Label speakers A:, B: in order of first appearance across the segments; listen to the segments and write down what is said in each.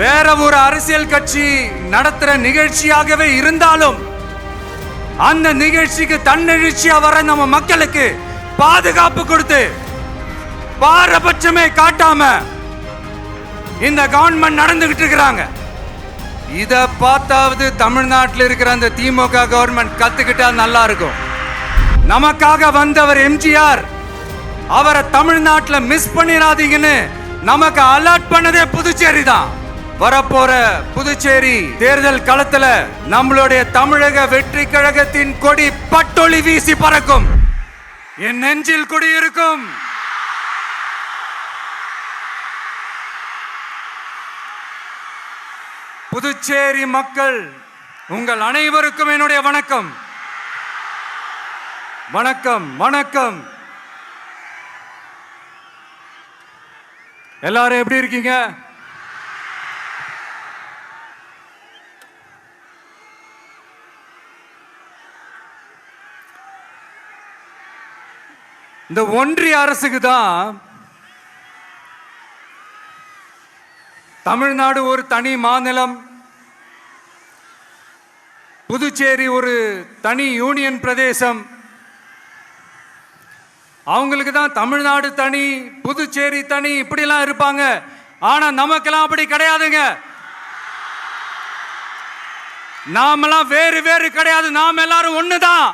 A: வேற ஒரு அரசியல் கட்சி நடத்துற நிகழ்ச்சியாகவே இருந்தாலும் அந்த நிகழ்ச்சிக்கு தன்னெழுச்சியா வர நம்ம மக்களுக்கு பாதுகாப்பு கொடுத்து பாரபட்சமே காட்டாம இந்த கவர்மெண்ட் நடந்துகிட்டு இருக்கிறாங்க. இத பார்த்தாவது தமிழ்நாட்டில் இருக்கிற அந்த திமுக கவர்மெண்ட் கத்துக்கிட்டா நல்லா இருக்கும். நமக்காக வந்தவர் எம்ஜிஆர், அவரை தமிழ்நாட்டில் மிஸ் பண்ணிடாதீங்கன்னு நமக்கு அலர்ட் பண்ணதே புதுச்சேரி தான். வரப்போற புதுச்சேரி தேர்தல் களத்துல நம்மளுடைய தமிழக வெற்றி கழகத்தின் கொடி பட்டொளி வீசி பறக்கும். என் நெஞ்சில் கொடி இருக்கும். புதுச்சேரி மக்கள் உங்கள் அனைவருக்கும் என்னுடைய வணக்கம். வணக்கம் வணக்கம். எல்லாரும் எப்படி இருக்கீங்க? இந்த ஒன்றிய அரசுக்கு தான் தமிழ்நாடு ஒரு தனி மாநிலம், புதுச்சேரி ஒரு தனி யூனியன் பிரதேசம். அவங்களுக்கு தான் தமிழ்நாடு தனி, புதுச்சேரி தனி, இப்படிலாம் இருப்பாங்க. ஆனா நமக்கெல்லாம் அப்படி கிடையாதுங்க. நாமெல்லாம் வேறு வேறு கிடையாது. நாம் எல்லாரும் ஒண்ணுதான்.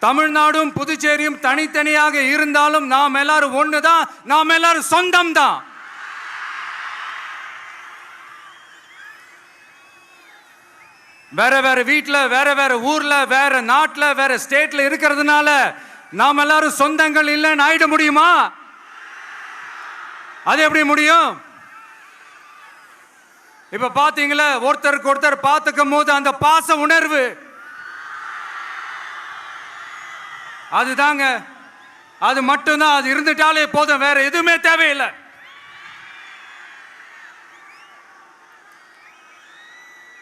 A: தமிழ்நாடும் புதுச்சேரியும் தனித்தனியாக இருந்தாலும் நாம் எல்லாரும் ஒண்ணுதான். நாம் எல்லாரும் சொந்தம் தான். வேற வேற வீட்டுல, வேற வேற ஊர்ல, வேற நாட்டுல, வேற ஸ்டேட்ல இருக்கிறதுனால நாம் எல்லாரும் சொந்தங்கள் இல்லைன்னு ஆயிட முடியுமா? அது எப்படி முடியும்? இப்ப பாத்தீங்களா, ஒருத்தருக்கு ஒருத்தர் பார்த்துக்கும் போது அந்த பாச உணர்வு, அதுதாங்க, அது மட்டும்தான். அது இருந்துட்டாலே போதும், வேற எதுவுமே தேவையில்லை.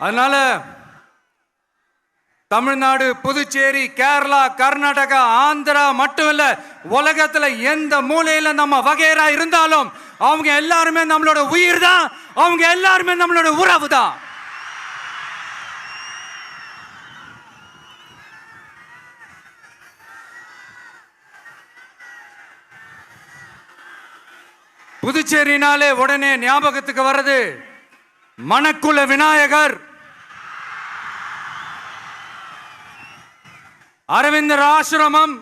A: அதனால தமிழ்நாடு, புதுச்சேரி, கேரளா, கர்நாடகா, ஆந்திரா மட்டும் இல்ல, உலகத்துல எந்த மூலையில நம்ம வகைரா இருந்தாலும் அவங்க எல்லாருமே நம்மளோட உயிர் தான். அவங்க எல்லாருமே நம்மளோட உறவு தான். புதுச்சேரினாலே உடனே ஞாபகத்துக்கு வர்றது மணக்குள விநாயகர், அரவிந்தர் ஆசிரமம்,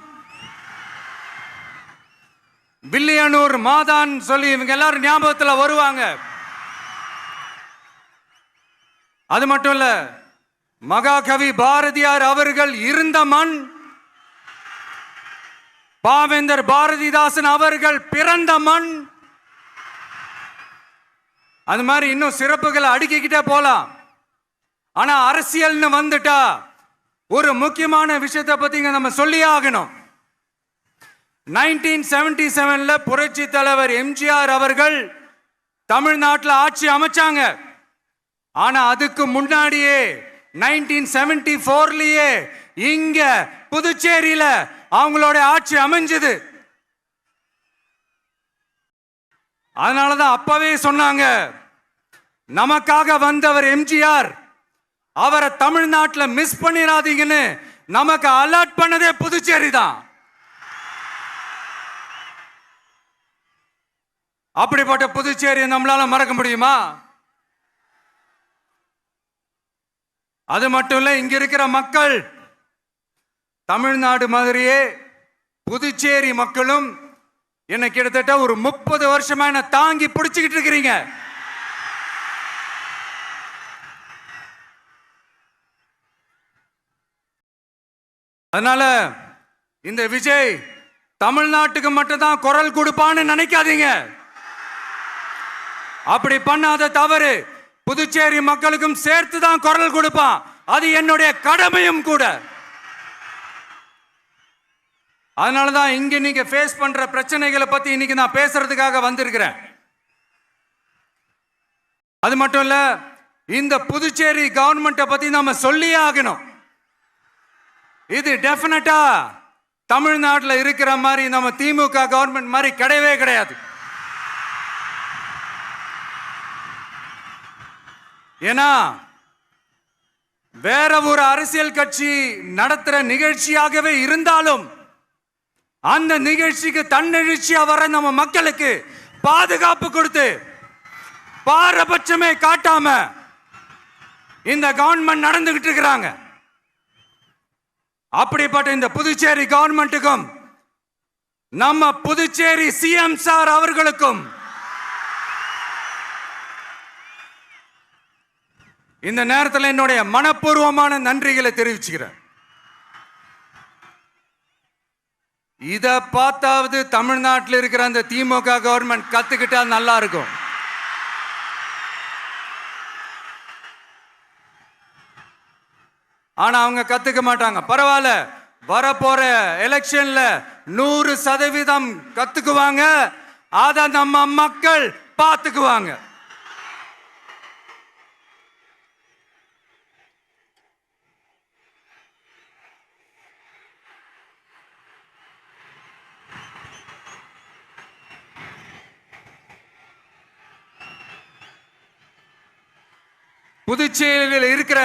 A: வில்லியனூர் மாதான் சொல்லி இவங்க எல்லாரும் ஞாபகத்தில் வருவாங்க. அது மட்டும் இல்ல, மகாகவி பாரதியார் அவர்கள் இருந்த மண், பாவேந்தர் பாரதிதாசன் அவர்கள் பிறந்த மண். அது மாதிரி இன்னும் சிறப்புகளை அடுக்கிக்கிட்டே போலாம். ஆனா அரசியல்னு வந்துட்டா ஒரு முக்கியமான விஷயத்தை பத்தி நம்ம சொல்லியே ஆகணும். 1977ல புரட்சி தலைவர் எம்ஜிஆர் அவர்கள் தமிழ்நாட்டில் ஆட்சி அமைச்சாங்க. ஆனா அதுக்கு முன்னாடியே 1974லயே இங்க புதுச்சேரியில அவங்களோட ஆட்சி அமைஞ்சது. அதனாலதான் அப்பவே சொன்னாங்க, நமக்காக வந்தவர் எம்ஜிஆர், அவரை தமிழ்நாட்டில் மிஸ் பண்ணிடாதீங்கன்னு நமக்கு அலர்ட் பண்ணதே புதுச்சேரி தான். அப்படிப்பட்ட புதுச்சேரியை நம்மளால மறக்க முடியுமா? அது மட்டும் இல்ல, இங்க இருக்கிற மக்கள் தமிழ்நாடு மாதிரியே புதுச்சேரி மக்களும் என்ன கிட்டத்தட்ட ஒரு 30 வருஷமா என்ன தாங்கி பிடிச்சுக்கிட்டு இருக்கிறீங்க. அதனால இந்த விஜய் தமிழ்நாட்டுக்கு மட்டும்தான் குரல் கொடுப்பான்னு நினைக்காதீங்க. அப்படி பண்ணாத தவறு. புதுச்சேரி மக்களுக்கும் சேர்த்து தான் குரல் கொடுப்பான். அது என்னுடைய கடமையும் கூட. அதனாலதான் இங்க நீங்க ஃபேஸ் பண்ற பிரச்சனைகளை பத்தி இன்னைக்கு நான் பேசுறதுக்காக வந்திருக்கிறேன். அது மட்டும் இல்ல, இந்த புதுச்சேரி கவர்மெண்ட்டை பத்தி நாம சொல்லியே ஆகணும். இது டெஃபினட்டா தமிழ்நாட்டில் இருக்கிற மாதிரி நம்ம திமுக கவர்மெண்ட் மாதிரி கிடையவே கிடையாது. ஏன்னா வேற ஒரு அரசியல் கட்சி நடத்துற நிகழ்ச்சியாகவே இருந்தாலும் அந்த நிகழ்ச்சிக்கு தன்னெழுச்சியா வர நம்ம மக்களுக்கு பாதுகாப்பு கொடுத்து பாரபட்சமே காட்டாம இந்த கவர்மெண்ட் நடந்துகிட்டு இருக்கிறாங்க. அப்படிப்பட்ட இந்த புதுச்சேரி கவர்மெண்ட்டுக்கும் நம்ம புதுச்சேரி சிஎம் சார் அவர்களுக்கும் இந்த நேரத்தில் என்னுடைய மனப்பூர்வமான நன்றிகளை தெரிவிச்சுக்கிறேன். இத பார்த்தாவது தமிழ்நாட்டில் இருக்கிற அந்த திமுக கவர்மெண்ட் கத்துக்கிட்டா நல்லா இருக்கும். ஆனா அவங்க கத்துக்க மாட்டாங்க. பரவாயில்ல, வரப்போற எலெக்ஷன்ல 100% கத்துக்குவாங்க. அத நம்ம மக்கள் பார்த்துக்குவாங்க. புதுச்சேரியில் இருக்கிற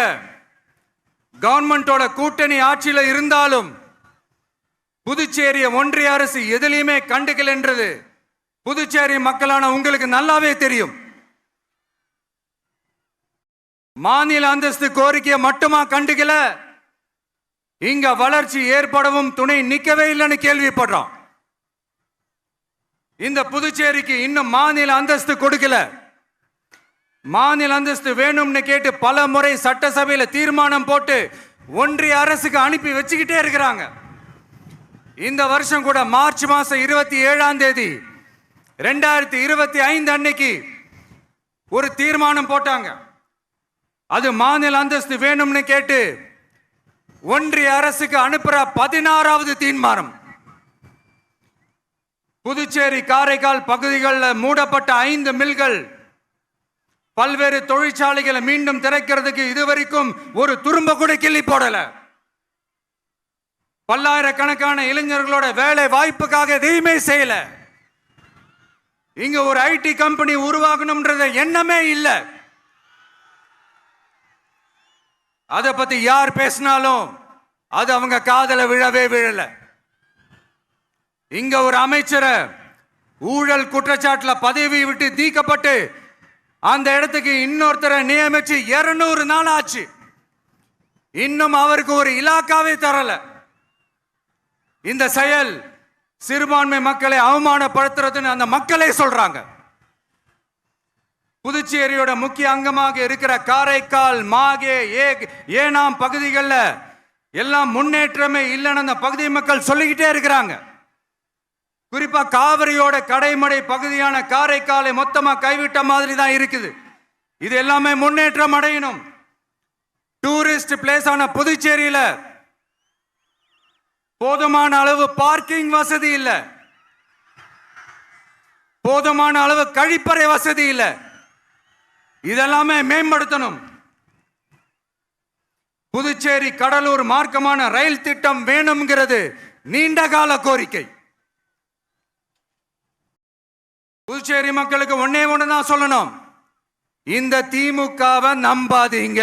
A: கவர்மெண்டோட கூட்டணி ஆட்சியில் இருந்தாலும் புதுச்சேரிய ஒன்றிய அரசு எதிலையுமே கண்டுக்கல் என்றது புதுச்சேரி மக்களான உங்களுக்கு நல்லாவே தெரியும். மாநில அந்தஸ்து கோரிக்கையை மட்டுமா கண்டுக்கல, இங்க வளர்ச்சி ஏற்படவும் துணை நிற்கவே இல்லைன்னு கேள்விப்படுறோம். இந்த புதுச்சேரிக்கு இன்னும் மாநில அந்தஸ்து கொடுக்கல. மாநில அந்தஸ்து வேணும்னு கேட்டு பல முறை சட்டசபையில் தீர்மானம் போட்டு ஒன்றிய அரசுக்கு அனுப்பி வச்சுக்கிட்டே இருக்கிறாங்க. இந்த வருஷம் கூட மார்ச் மாசம் 27 2025 அன்னைக்கு ஒரு தீர்மானம் போட்டாங்க. அது மாநில அந்தஸ்து வேணும்னு கேட்டு ஒன்றிய அரசுக்கு அனுப்புற 16வது தீர்மானம். புதுச்சேரி காரைக்கால் பகுதிகளில் மூடப்பட்ட 5 மில்கள், பல்வேறு தொழிற்சாலைகளை மீண்டும் திறக்கிறதுக்கு இதுவரைக்கும் ஒரு துரும்ப கூட கிள்ளி போடல. பல்லாயிரக்கணக்கான இளைஞர்களோட வேலை வாய்ப்புக்காக எதையுமே செய்யல. இங்க ஒரு ஐடி கம்பெனி உருவாகணும்ன்றது எண்ணமே இல்லை. அதை பத்தி யார் பேசினாலும் அது அவங்க காதல விழவே விழல. இங்க ஒரு அமைச்சரை ஊழல் குற்றச்சாட்டுல பதவி விட்டு நீக்கப்பட்டு அந்த இடத்துக்கு இன்னொருத்தரை நியமிச்சு 200 நாள் ஆச்சு. இன்னும் அவருக்கு ஒரு இலாக்காவே தரல. இந்த செயல் சிறுபான்மை மக்களை அவமானப்படுத்துறதுன்னு அந்த மக்களே சொல்றாங்க. புதுச்சேரியோட முக்கிய அங்கமாக இருக்கிற காரைக்கால், மாகே, ஏனாம் பகுதிகளில் எல்லாம் முன்னேற்றமே இல்லைன்னு அந்த பகுதி மக்கள் சொல்லிக்கிட்டே இருக்கிறாங்க. குறிப்பா காவிரியோட கடைமடை பகுதியான காரைக்காலை மொத்தமா கைவிட்ட மாதிரி தான் இருக்குது. இது எல்லாமே முன்னேற்றம் அடையணும். டூரிஸ்ட் பிளேஸ் ஆன புதுச்சேரியில போதுமான அளவு பார்க்கிங் வசதி இல்ல, போதுமான அளவு கழிப்பறை வசதி இல்ல. இதெல்லாமே மேம்படுத்தணும். புதுச்சேரி கடலூர் மார்க்கமான ரயில் திட்டம் வேணும்ங்கிறது நீண்ட கால கோரிக்கை. புதுச்சேரி மக்களுக்கு ஒன்னே ஒண்ணுதான் சொல்லணும், இந்த திமுகவை நம்பாதீங்க.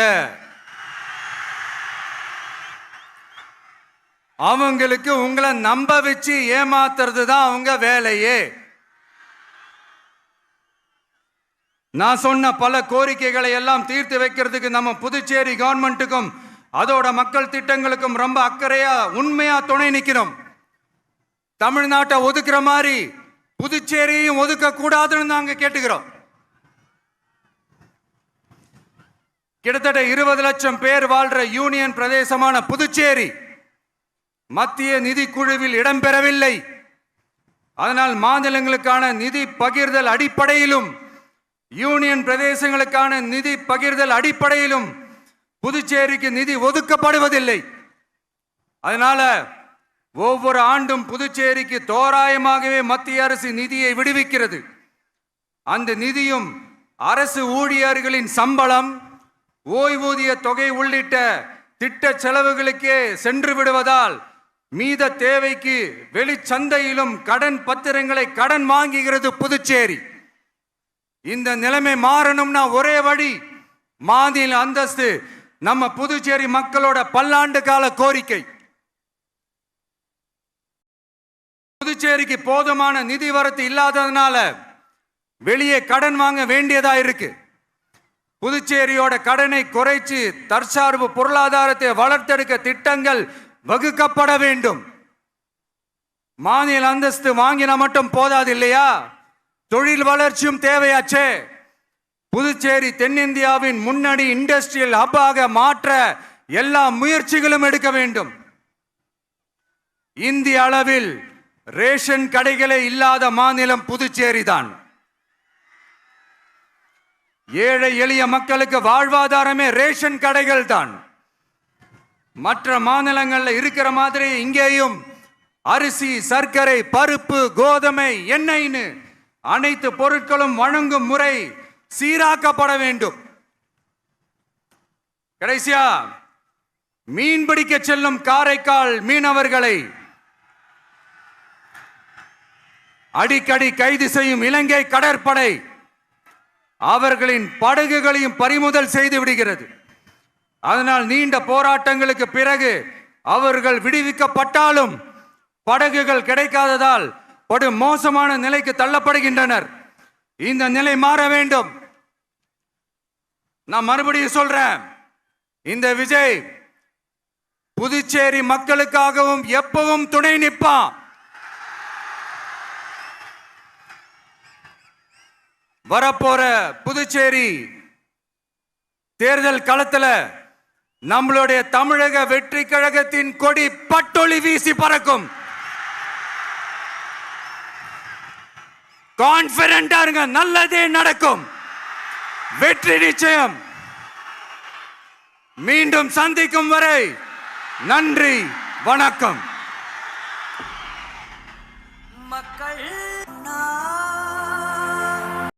A: அவங்களுக்கு உங்களை நம்ப வச்சு ஏமாத்துறது தான் அவங்க வேலையே. நான் சொன்ன பல கோரிக்கைகளை எல்லாம் தீர்த்து வைக்கிறதுக்கு நம்ம புதுச்சேரி கவர்மெண்ட்டுக்கும் அதோட மக்கள் திட்டங்களுக்கும் ரொம்ப அக்கறையா உண்மையா துணை நிற்கிறோம். தமிழ்நாட்டை ஒதுக்குற மாதிரி புதுச்சேரியும் ஒதுக்க கூடாதுன்னு நாங்க கேட்டுக்கிறோம். கிட்டத்தட்ட 20 லட்சம் பேர் வாழ்ற யூனியன் பிரதேசமான புதுச்சேரி மத்திய நிதி குழுவில் இடம்பெறவில்லை. அதனால் மாநிலங்களுக்கான நிதி பகிர்தல் அடிப்படையிலும் யூனியன் பிரதேசங்களுக்கான நிதி பகிர்தல் அடிப்படையிலும் புதுச்சேரிக்கு நிதி ஒதுக்கப்படுவதில்லை. அதனால ஒவ்வொரு ஆண்டும் புதுச்சேரிக்கு தோராயமாகவே மத்திய அரசு நிதியை விடுவிக்கிறது. அந்த நிதியும் அரசு ஊழியர்களின் சம்பளம், ஓய்வூதிய தொகை உள்ளிட்ட திட்ட செலவுகளுக்கே சென்று விடுவதால் மீத தேவைக்கு வெளிச்சந்தையிலும் கடன் பத்திரங்களை கடன் வாங்குகிறது புதுச்சேரி. இந்த நிலைமை மாறணும்னா ஒரே வழி, மாநில அந்தஸ்து நம்ம புதுச்சேரி மக்களோட பல்லாண்டு கால கோரிக்கை. புதுச்சேரிக்கு போதுமான நிதி வரத்து இல்லாததுனால வெளியே கடன் வாங்க வேண்டியதா இருக்கு. புதுச்சேரியோட கடனை குறைச்சு தற்சார்பு பொருளாதாரத்தை வளர்த்தெடுக்க திட்டங்கள் வகுக்கப்பட வேண்டும். மாநில அந்தஸ்து வாங்கினா மட்டும் போதாது இல்லையா, தொழில் வளர்ச்சியும் தேவையாச்சே. புதுச்சேரி தென்னிந்தியாவின் முன்னணி இண்டஸ்ட்ரியல் ஹப்பாக மாற்ற எல்லா முயற்சிகளும் எடுக்க வேண்டும். இந்திய அளவில் ரேஷன் கடைகளே இல்லாத மாநிலம் புதுச்சேரி தான். ஏழை எளிய மக்களுக்கு வாழ்வாதாரமே ரேஷன் கடைகள் தான். மற்ற மாநிலங்கள்ல இருக்கிற மாதிரி இங்கேயும் அரிசி, சர்க்கரை, பருப்பு, கோதுமை, எண்ணெய்னு அனைத்து பொருட்களும் வழங்கும் முறை சீராக்கப்பட வேண்டும். கடைசியா மீன் பிடிக்க செல்லும் காரைக்கால் மீனவர்களை அடிக்கடி கைது செய்யும் இலங்கை கடற்படை அவர்களின் படகுகளையும் பறிமுதல் செய்து விடுகிறது. அதனால் நீண்ட போராட்டங்களுக்கு பிறகு அவர்கள் விடுவிக்கப்பட்டாலும் படகுகள் கிடைக்காததால் படு மோசமான நிலைக்கு தள்ளப்படுகின்றனர். இந்த நிலை மாற வேண்டும். நான் மறுபடியும் சொல்றேன், இந்த விஜய் புதுச்சேரி மக்களுக்காகவும் எப்பவும் துணை நிற்பான். வரப்போற புதுச்சேரி தேர்தல் களத்துல நம்மளுடைய தமிழக வெற்றி கழகத்தின் கொடி பட்டொளி வீசி பறக்கும். கான்பிடென்டா இருங்க, நல்லதே நடக்கும், வெற்றி நிச்சயம். மீண்டும் சந்திக்கும் வரை நன்றி, வணக்கம். மக்கள்